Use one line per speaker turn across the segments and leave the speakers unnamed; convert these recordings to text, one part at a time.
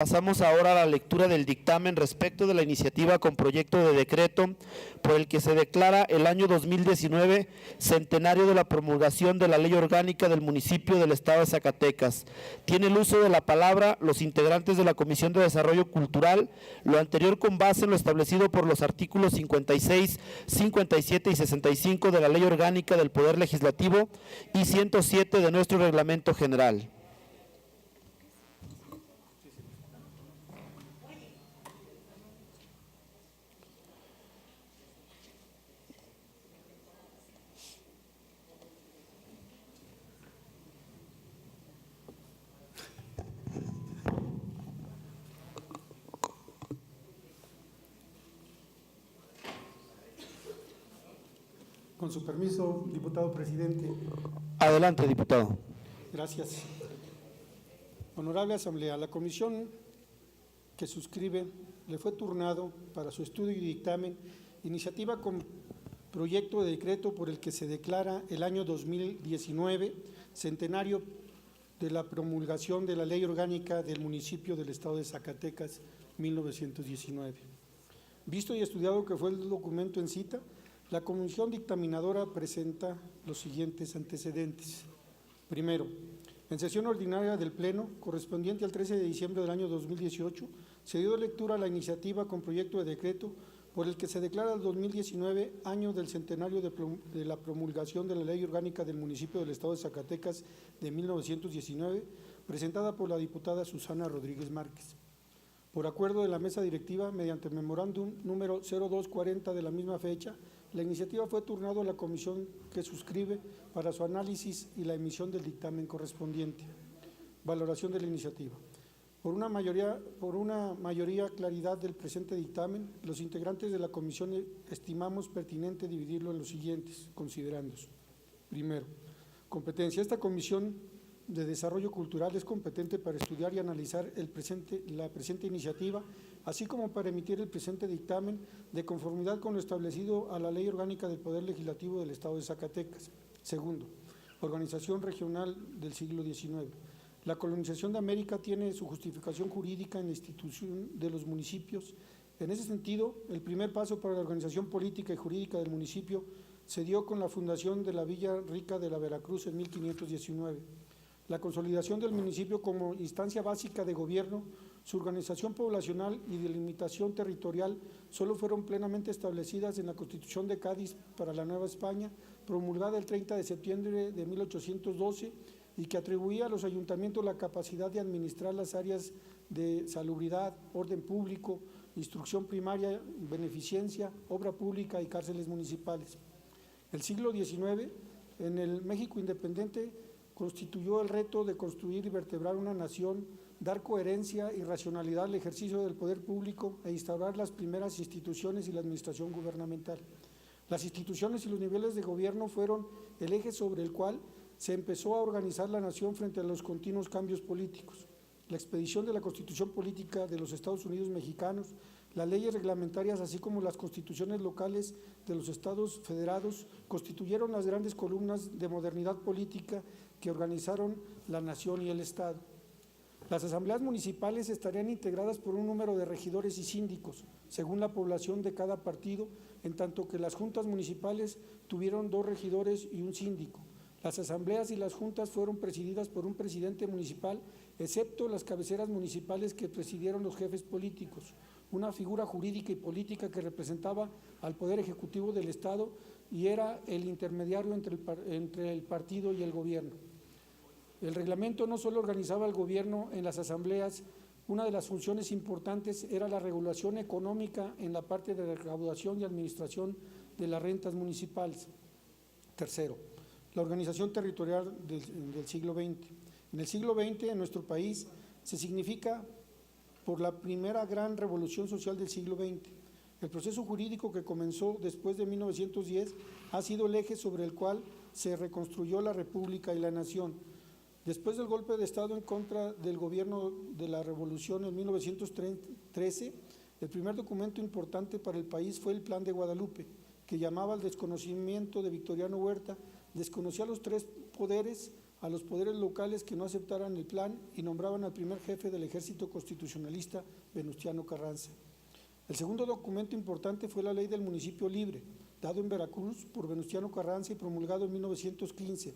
Pasamos ahora a la lectura del dictamen respecto de la iniciativa con proyecto de decreto por el que se declara el año 2019 centenario de la promulgación de la Ley Orgánica del Municipio del Estado de Zacatecas. Tiene el uso de la palabra los integrantes de la Comisión de Desarrollo Cultural, lo anterior con base en lo establecido por los artículos 56, 57 y 65 de la Ley Orgánica del Poder Legislativo y 107 de nuestro Reglamento General.
Con su permiso, diputado presidente.
Adelante, diputado.
Gracias. Honorable Asamblea, la comisión que suscribe le fue turnado para su estudio y dictamen iniciativa con proyecto de decreto por el que se declara el año 2019 centenario de la promulgación de la Ley Orgánica del Municipio del Estado de Zacatecas, 1919. Visto y estudiado que fue el documento en cita, la comisión dictaminadora presenta los siguientes antecedentes. Primero, en sesión ordinaria del Pleno, correspondiente al 13 de diciembre del año 2018, se dio lectura a la iniciativa con proyecto de decreto por el que se declara el 2019 año del centenario de la promulgación de la Ley Orgánica del Municipio del Estado de Zacatecas de 1919, presentada por la diputada Susana Rodríguez Márquez. Por acuerdo de la mesa directiva, mediante memorándum número 0240 de la misma fecha, la iniciativa fue turnada a la comisión que suscribe para su análisis y la emisión del dictamen correspondiente. Valoración de la iniciativa. Por una mayoría claridad del presente dictamen, los integrantes de la comisión estimamos pertinente dividirlo en los siguientes, considerandos. Primero, competencia. Esta comisión de Desarrollo Cultural es competente para estudiar y analizar la presente iniciativa, así como para emitir el presente dictamen de conformidad con lo establecido a la Ley Orgánica del Poder Legislativo del Estado de Zacatecas. Segundo, organización regional del siglo XIX. La colonización de América tiene su justificación jurídica en la institución de los municipios. En ese sentido, el primer paso para la organización política y jurídica del municipio se dio con la fundación de la Villa Rica de la Veracruz en 1519. La consolidación del municipio como instancia básica de gobierno, su organización poblacional y delimitación territorial solo fueron plenamente establecidas en la Constitución de Cádiz para la Nueva España, promulgada el 30 de septiembre de 1812 y que atribuía a los ayuntamientos la capacidad de administrar las áreas de salubridad, orden público, instrucción primaria, beneficencia, obra pública y cárceles municipales. El siglo XIX, en el México independiente, constituyó el reto de construir y vertebrar una nación, dar coherencia y racionalidad al ejercicio del poder público e instaurar las primeras instituciones y la administración gubernamental. Las instituciones y los niveles de gobierno fueron el eje sobre el cual se empezó a organizar la nación frente a los continuos cambios políticos. La expedición de la Constitución Política de los Estados Unidos Mexicanos, las leyes reglamentarias, así como las constituciones locales de los estados federados, constituyeron las grandes columnas de modernidad política que organizaron la nación y el Estado. Las asambleas municipales estarían integradas por un número de regidores y síndicos, según la población de cada partido, en tanto que las juntas municipales tuvieron 2 regidores y un síndico. Las asambleas y las juntas fueron presididas por un presidente municipal, excepto las cabeceras municipales que presidieron los jefes políticos, una figura jurídica y política que representaba al Poder Ejecutivo del Estado y era el intermediario entre el partido y el gobierno. El reglamento no solo organizaba el gobierno en las asambleas, una de las funciones importantes era la regulación económica en la parte de recaudación y administración de las rentas municipales. Tercero, la organización territorial del siglo XX. En el siglo XX, en nuestro país, se significa por la primera gran revolución social del siglo XX. El proceso jurídico que comenzó después de 1910 ha sido el eje sobre el cual se reconstruyó la República y la Nación. Después del golpe de Estado en contra del gobierno de la Revolución en 1913, el primer documento importante para el país fue el Plan de Guadalupe, que llamaba al desconocimiento de Victoriano Huerta, desconocía los 3 poderes a los poderes locales que no aceptaran el plan y nombraban al primer jefe del ejército constitucionalista, Venustiano Carranza. El segundo documento importante fue la Ley del Municipio Libre, dado en Veracruz por Venustiano Carranza y promulgado en 1915.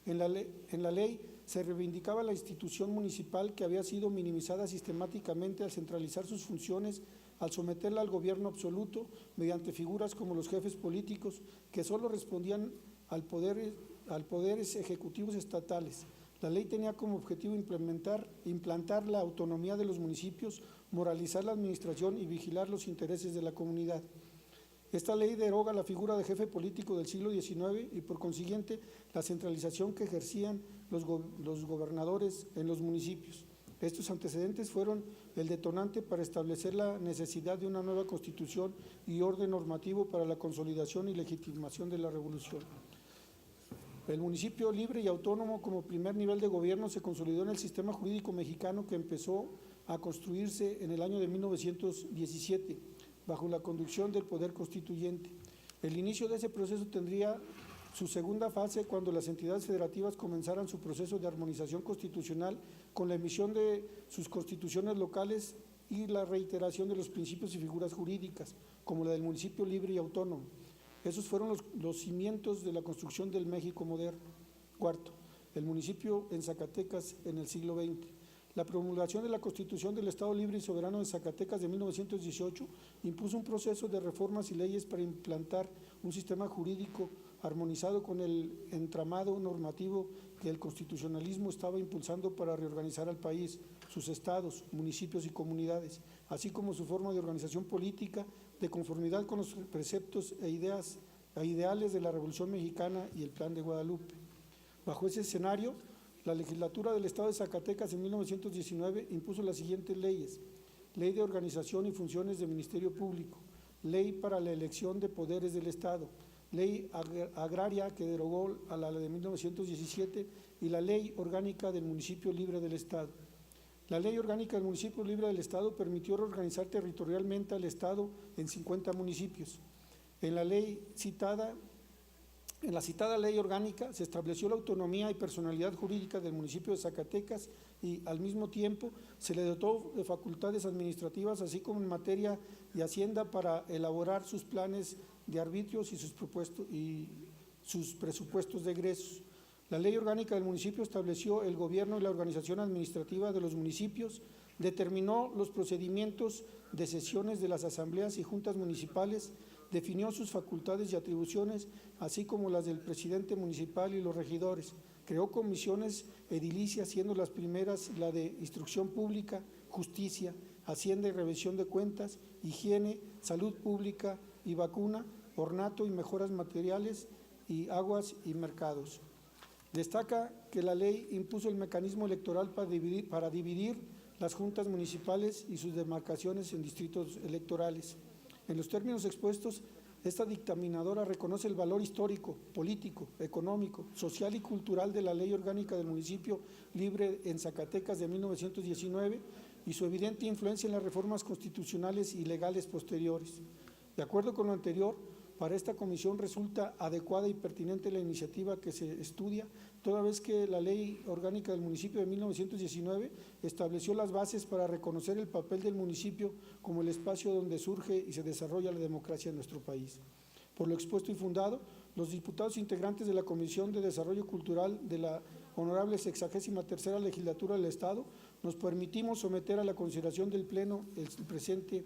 En la ley se reivindicaba la institución municipal que había sido minimizada sistemáticamente al centralizar sus funciones, al someterla al gobierno absoluto mediante figuras como los jefes políticos que solo respondían al poderes ejecutivos estatales. La ley tenía como objetivo implantar la autonomía de los municipios, moralizar la administración y vigilar los intereses de la comunidad. Esta ley deroga la figura de jefe político del siglo XIX y por consiguiente la centralización que ejercían los gobernadores en los municipios. Estos antecedentes fueron el detonante para establecer la necesidad de una nueva constitución y orden normativo para la consolidación y legitimación de la revolución. El municipio libre y autónomo como primer nivel de gobierno se consolidó en el sistema jurídico mexicano que empezó a construirse en el año de 1917, bajo la conducción del Poder Constituyente. El inicio de ese proceso tendría su segunda fase cuando las entidades federativas comenzaran su proceso de armonización constitucional con la emisión de sus constituciones locales y la reiteración de los principios y figuras jurídicas, como la del municipio libre y autónomo. Esos fueron los cimientos de la construcción del México moderno. Cuarto, el municipio en Zacatecas en el siglo XX. La promulgación de la Constitución del Estado Libre y Soberano de Zacatecas de 1918 impuso un proceso de reformas y leyes para implantar un sistema jurídico armonizado con el entramado normativo que el constitucionalismo estaba impulsando para reorganizar al país, sus estados, municipios y comunidades, así como su forma de organización política de conformidad con los preceptos e ideales de la Revolución Mexicana y el Plan de Guadalupe. Bajo ese escenario, la legislatura del Estado de Zacatecas en 1919 impuso las siguientes leyes: Ley de Organización y Funciones del Ministerio Público, Ley para la Elección de Poderes del Estado, Ley Agraria que derogó a la de 1917 y la Ley Orgánica del Municipio Libre del Estado. La Ley Orgánica del Municipio Libre del Estado permitió reorganizar territorialmente al Estado en 50 municipios. En la citada ley orgánica se estableció la autonomía y personalidad jurídica del municipio de Zacatecas y al mismo tiempo se le dotó de facultades administrativas así como en materia de hacienda para elaborar sus planes de arbitrios y sus presupuestos de egresos. La ley orgánica del municipio estableció el gobierno y la organización administrativa de los municipios, determinó los procedimientos de sesiones de las asambleas y juntas municipales, definió sus facultades y atribuciones, así como las del presidente municipal y los regidores. Creó comisiones edilicias, siendo las primeras la de instrucción pública, justicia, hacienda y revisión de cuentas, higiene, salud pública y vacuna, ornato y mejoras materiales y aguas y mercados. Destaca que la ley impuso el mecanismo electoral para dividir las juntas municipales y sus demarcaciones en distritos electorales. En los términos expuestos, esta dictaminadora reconoce el valor histórico, político, económico, social y cultural de la Ley Orgánica del Municipio Libre en Zacatecas de 1919 y su evidente influencia en las reformas constitucionales y legales posteriores. De acuerdo con lo anterior, para esta comisión resulta adecuada y pertinente la iniciativa que se estudia, toda vez que la Ley Orgánica del Municipio de 1919 estableció las bases para reconocer el papel del municipio como el espacio donde surge y se desarrolla la democracia en nuestro país. Por lo expuesto y fundado, los diputados integrantes de la Comisión de Desarrollo Cultural de la Honorable 63ª Legislatura del Estado, nos permitimos someter a la consideración del Pleno el presente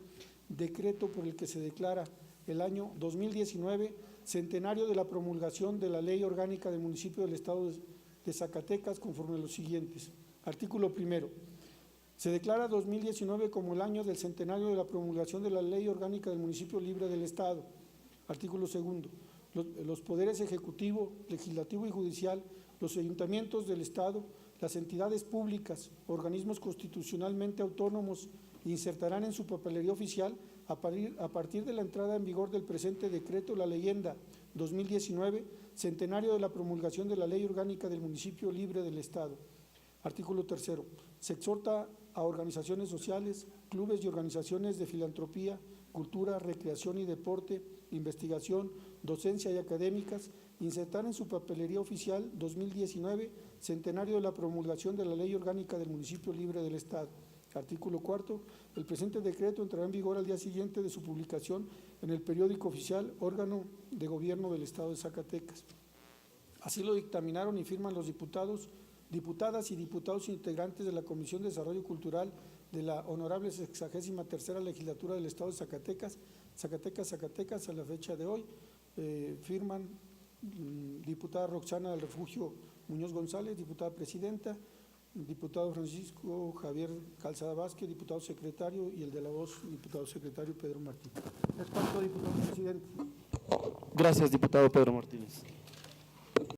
decreto por el que se declara el año 2019, centenario de la promulgación de la Ley Orgánica del Municipio del Estado de Zacatecas, conforme a los siguientes. Artículo primero. Se declara 2019 como el año del centenario de la promulgación de la Ley Orgánica del Municipio Libre del Estado. Artículo segundo. Los poderes ejecutivo, legislativo y judicial, los ayuntamientos del Estado, las entidades públicas, organismos constitucionalmente autónomos, insertarán en su papelería oficial a partir de la entrada en vigor del presente decreto la leyenda 2019, centenario de la promulgación de la Ley Orgánica del Municipio Libre del Estado. Artículo tercero. Se exhorta a organizaciones sociales, clubes y organizaciones de filantropía, cultura, recreación y deporte, investigación, docencia y académicas, insertar en su papelería oficial 2019, centenario de la promulgación de la Ley Orgánica del Municipio Libre del Estado. Artículo 4. El presente decreto entrará en vigor al día siguiente de su publicación en el periódico oficial, órgano de gobierno del Estado de Zacatecas. Así lo dictaminaron y firman los diputadas y diputados integrantes de la Comisión de Desarrollo Cultural de la Honorable 63ª Legislatura del Estado de Zacatecas, a la fecha de hoy. Firman diputada Roxana del Refugio Muñoz González, diputada presidenta, diputado Francisco Javier Calzada Vázquez, diputado secretario, y el de la voz, diputado secretario Pedro Martínez. Es cuanto, diputado presidente.
Gracias, diputado Pedro Martínez.